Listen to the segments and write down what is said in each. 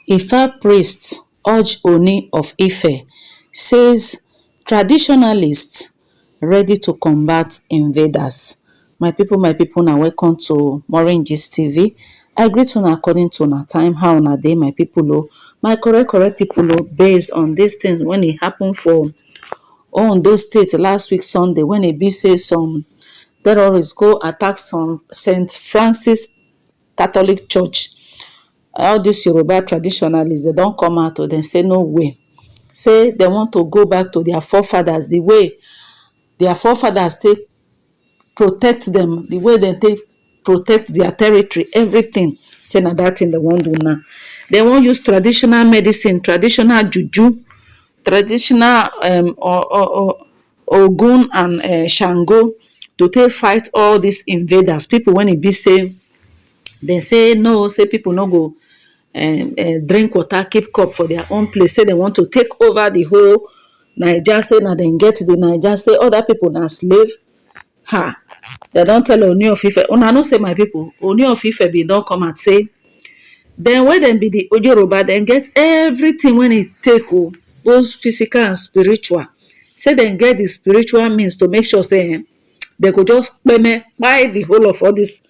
Ifa priest urge Ooni of Ife says traditionalists ready to combat invaders. My people na welcome to MAUREEN'S TV. I greet una according to una time, how una dey my people o. My correct people o, based on dis thing when e happen for Ondo state last week Sunday, when e be say some terrorists go attack some St. Francis Catholic Church. All dis Yoruba traditionalists, dem don come out dem say no way, say dem want to go back to their forefathers, the way their forefathers take protect dem, the way dem take protect their territory, everything. Say na dat thing dem wan do now. Dem wan use traditional medicine, traditional juju, traditional Ogun and Shango to take fight all these invaders. People when e be say dem say no, say people no go drink water, keep cup for their own place, say they want to take over the whole Naija, say na dem get the Naija, say other people na slave. Dem don tell Ooni of Ife, una know say my people, Ooni of Ife bin don come out say dem wey dem be the Yoruba, dem get everything when e take both physical and spiritual. Say dem get the spiritual means to make sure say dem go just kpeme kpai the whole of all these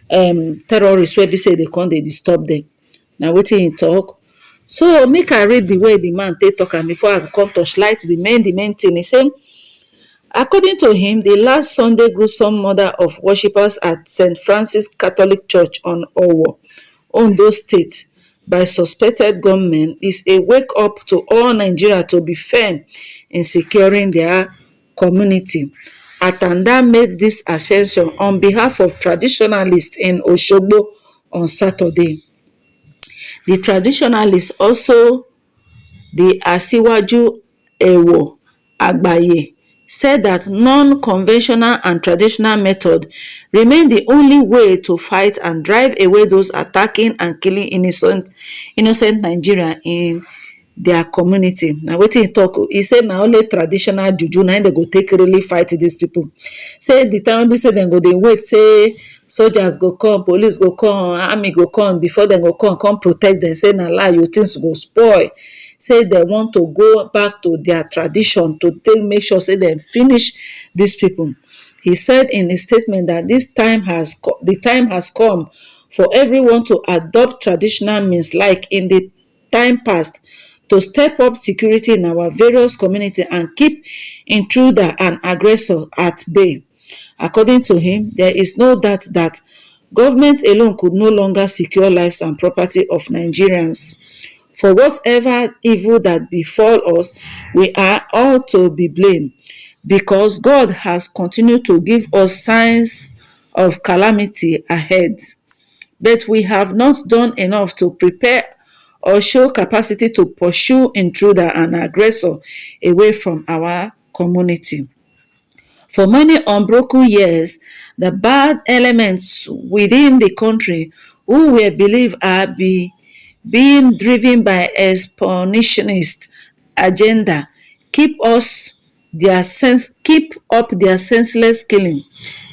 terrorists wey be say dey come dey disturb dem. Na wetin he talk. So make I read the way the man take talk am before I come torchlight the main thing. He say, according to him, the last Sunday gruesome murder of worshippers at St. Francis Catholic Church on Owo, Ondo State, by suspected gunmen is a wake-up to all Nigeria to be firm in securing their community. Atanda made this assertion on behalf of traditionalists in Osogbo on Saturday. The traditionalists, also the Asiwaju Ewo Agbaye, said that non-conventional and traditional method remain the only way to fight and drive away those attacking and killing innocent Nigeria in their community. Now wetin he talk, he say na only traditional juju na dem go take really fight these people. Say the time be say dem go dey wait, say soldiers go come, police go come, army go come before dem go come protect dem. Say na lie, your things go spoil. Say they want to go back to their tradition to take make sure say dem finish these people. He said in a statement that the time has come for everyone to adopt traditional means like in the time past, to step up security in our various communities and keep intruder and aggressor at bay. According to him, there is no doubt that government alone could no longer secure lives and property of Nigerians. For whatever evil that befall us, we are all to be blamed, because God has continued to give us signs of calamity ahead. But we have not done enough to prepare or show capacity to pursue intruder and aggressor away from our community. For many unbroken years, the bad elements within the country who were believed are being driven by expansionist agenda keep up their senseless killing.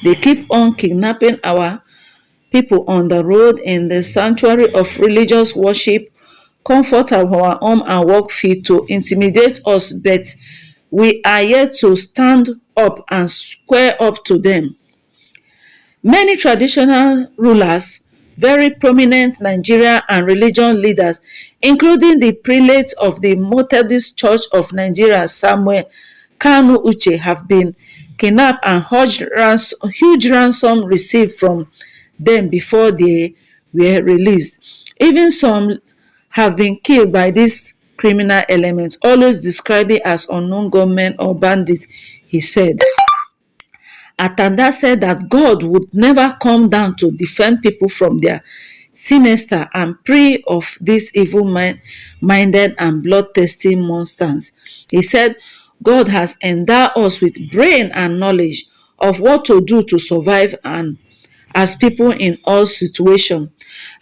They keep on kidnapping our people on the road, in the sanctuary of religious worship, comfort of our home and work field, to intimidate us, but we are yet to stand up and square up to them. Many traditional rulers, very prominent Nigeria and religion leaders, including the prelate of the Methodist Church of Nigeria, Samuel Kanu Uche, have been kidnapped and huge ransom received from them before they were released. Even some have been killed by these criminal elements, always described as unknown gunmen or bandits, he said. Atanda said that God would never come down to defend people from their sinister and prey of these evil-minded and bloodthirsty monsters. He said, God has endowed us with brain and knowledge of what to do to survive and as people in all situations.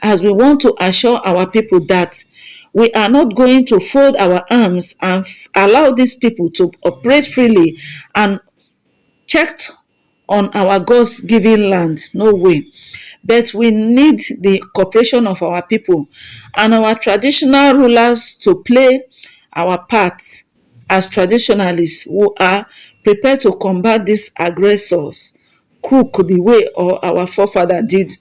As we want to assure our people that we are not going to fold our arms and allow these people to operate freely and checked on our God's given land. No way. but we need the cooperation of our people and our traditional rulers to play our part as traditionalists who are prepared to combat these aggressors crook the way our forefather did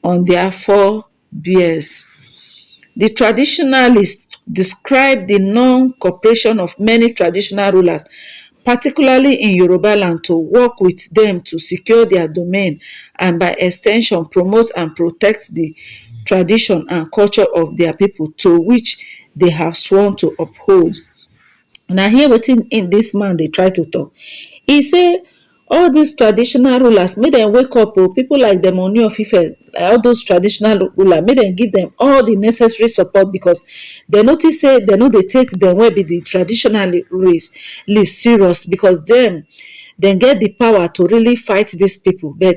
on their forebears. The traditionalists describe the non-cooperation of many traditional rulers, particularly in Yoruba land, to work with them to secure their domain and by extension promote and protect the tradition and culture of their people to which they have sworn to uphold. Na hear wetin in dis man dey try to talk. E say all dis traditional rulers make dem wake up o, pipu like dem Ooni of Ife, all those traditional rulers, make dem give dem all the necessary support because dem notice say dem no dey take dem wey be the traditionalist serious because dem get the power to really fight dis pipu. But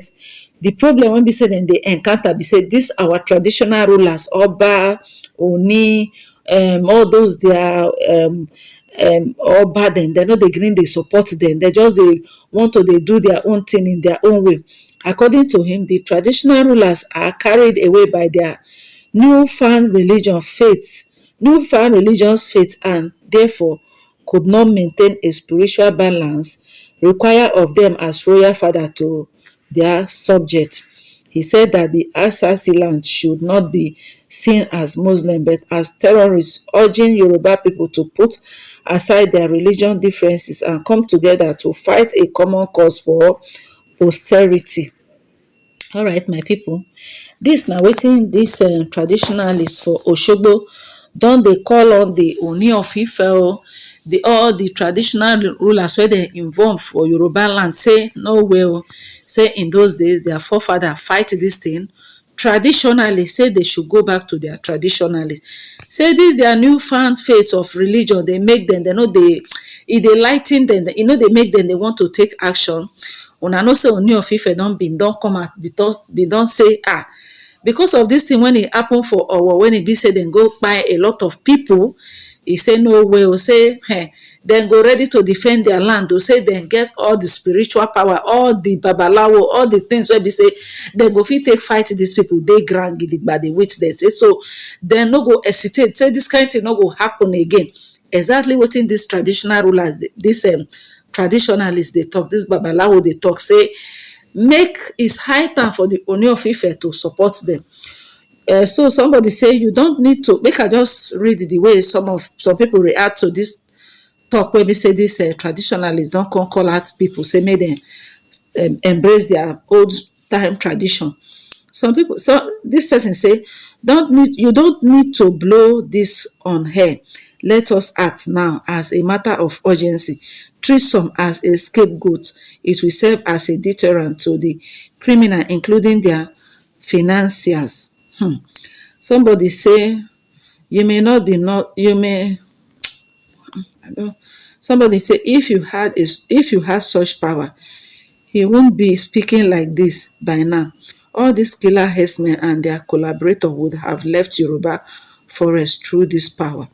the problem wey be say dem dey encounter be say dis our traditional rulers, Oba, Ooni, all those their Oba dem no dey gree dey support dem. Dem just dey want to dey do their own thing in their own way. According to him, the traditional rulers are carried away by their newfound religious faith and therefore could not maintain a spiritual balance required of them as royal father to their subjects. He said that the assassins should not be seen as Muslim but as terrorists, urging Yoruba people to put aside their religion differences and come together to fight a common cause for posterity. All right, my people, dis na wetin dis traditionalist for Osogbo don dey call on the Ooni of Ife o, all the traditional rulers wey dey involve for Yoruba land, say no way o, say in those days their forefather fight dis thing traditionally, say they should go back to their traditionalist. Say dis their newfound faith of religion dey make dem no dey, e dey ligh ten dem, e no dey make dem dey want to take action. Una know say Ooni of Ife don come out bin don say because of dis thing when e happen for Owo, when e be say dem go kpai a lot of people, e say no way o, say dem go ready to defend their land o, say dem get all the spiritual power, all the babalawo, all the things wey be say dem go fit take fight dis people dey ground gidigba dey wait dem. Say so dem no go hesitate, say dis kind thing no go happen again. Exactly wetin dis traditional rulers, dis traditionalists dey talk, dis babalawo dey talk, say make is high time for the Ooni of Ife to support them. So somebody say you don't need to, make I just read the way some people react to this talk wey be say dis traditionalists don come call out people, say make dem embrace their old time tradition. Some people, so this person say you don't need to blow this on air. Let us act now as a matter of urgency. Treat some as a scapegoat. It will serve as a deterrent to the criminal, including their financiers. Somebody say you may not be somebody say if you had such power, he won't be speaking like this by now. All these killer herdsmen and their collaborators would have left Yoruba forest through this power.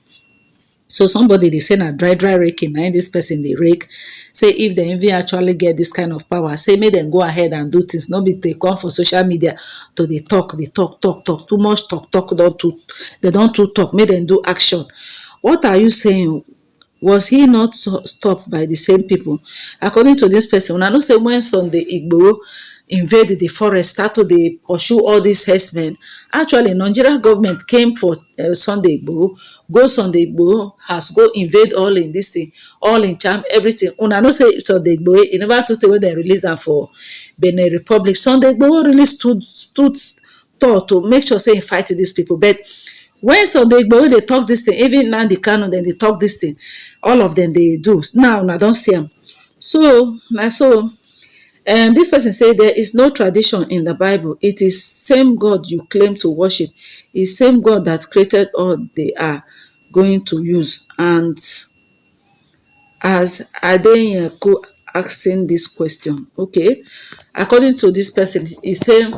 So somebody dey say na dry raking na this person dey rake. Say if dem even actually get this kind of power, say make dem go ahead and do things, no be dey come for social media to dey talk too much talk they don too talk, make dem do action. What are you saying? Was he not stopped by the same people? According to this person, una know say when Sunday Igboho invade the forest, start to dey pursue all these herdsmen, actually Nigerian government came for Sunday Igboho, go Sunday Igboho house, go invade all in this thing, all in charm, everything. Una know say Sunday Igboho, e never too tey wey dem release am for Benin Republic. Sunday Igboho really stood tall to make sure say e fight these people. But when Sunday Igboho dey talk this thing, even Nnamdi Kanu dem dey talk this thing, all of them dey do. Now una don see am. So na so this person say there is no tradition in the Bible. It is same God you claim to worship. It's same God that created all they are going to use. And as Adeyeko asking this question, okay, according to this person, he say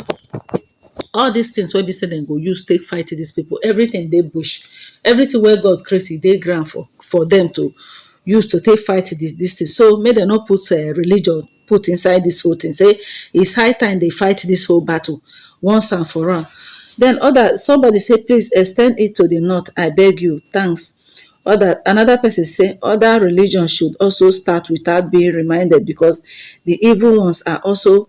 all these things wey be say dem go use take fight these people, everything dey bush, everything wey God create dey ground for them to use to take fight this thing. So make dem no put religion put inside this whole thing. Say it's high time they fight this whole battle once and for all. Then somebody say, please extend it to the north, I beg you, thanks. Another person say other religions should also start without being reminded, because the evil ones are also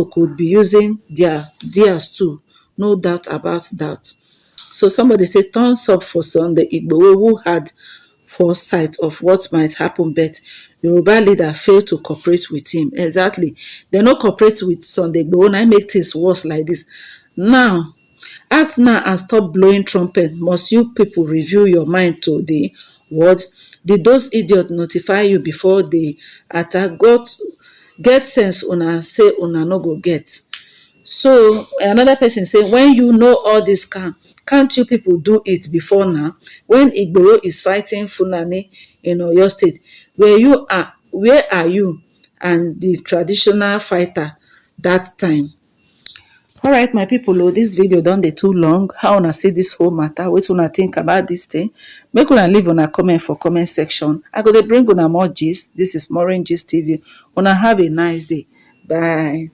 could be using theirs too. No doubt about that. So somebody say thumbs up for Sunday Igboho, who had foresight of what might happen, but Yoruba leader failed to cooperate with him. Exactly. They no cooperate with Sunday Igboho, na make things worse like this. Now, act now and stop blowing trumpet. Must you people review your mind to the word? Did those idiots notify you before the attack? Get sense una say una no go get. So another person say, when you know all this, can't you people do it before now? When Igboho is fighting Fulani in Oyo State, where are you and the traditional fighter that time? Alright, my people, this video don dey too long. How una see this whole matter? Wetin una think about this thing? Make una leave una comment for comment section. I go dey bring una more gist. This is Maureen Gist TV. Una have a nice day. Bye.